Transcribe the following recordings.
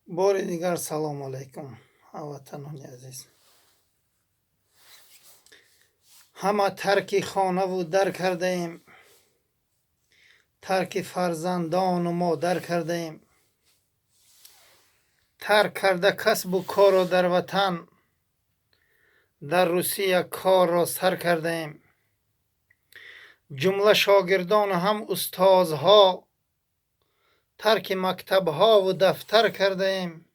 بار دیگر سلام علیکم هموطنان عزیز. همه ترک خانه و در کرده ایم، ترک فرزندان و مادر کرده ایم. ترک کرده کسب و کار را در وطن، در روسیه کار را سر کرده ایم. جمله شاگردان و هم استادها، ترک مکتبها و دفتر کرده ایم.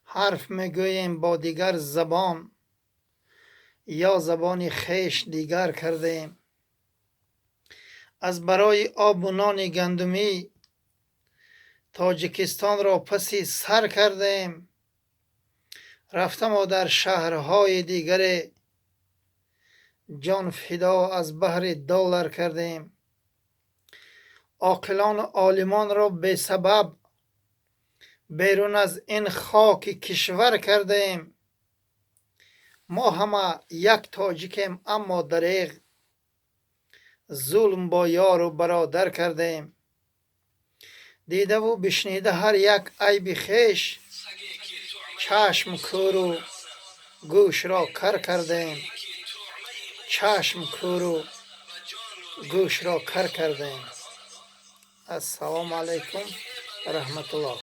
حرف میگوییم با دیگر زبان، یا زبان خویش دیگر کرده ایم. از برای آب و نان گندمی، تاجیکستان را پسی سر کرده ایم. رفته ما در شهرهای دیگر، جان فدا از بحر دلار کرده ایم. عاقلان و عالمان را به سبب بیرون از این خاک کشور کرده ایم. ما همه یک تاجیکیم اما دریغ، ظلم با یار و برادر کرده ایم. دیده و بشنیده هر یک عیب خویش، چشم کور و گوش را کر کرده ایم. چشم کور و گوش را کر کرده ایم. السلام علیکم رحمت الله.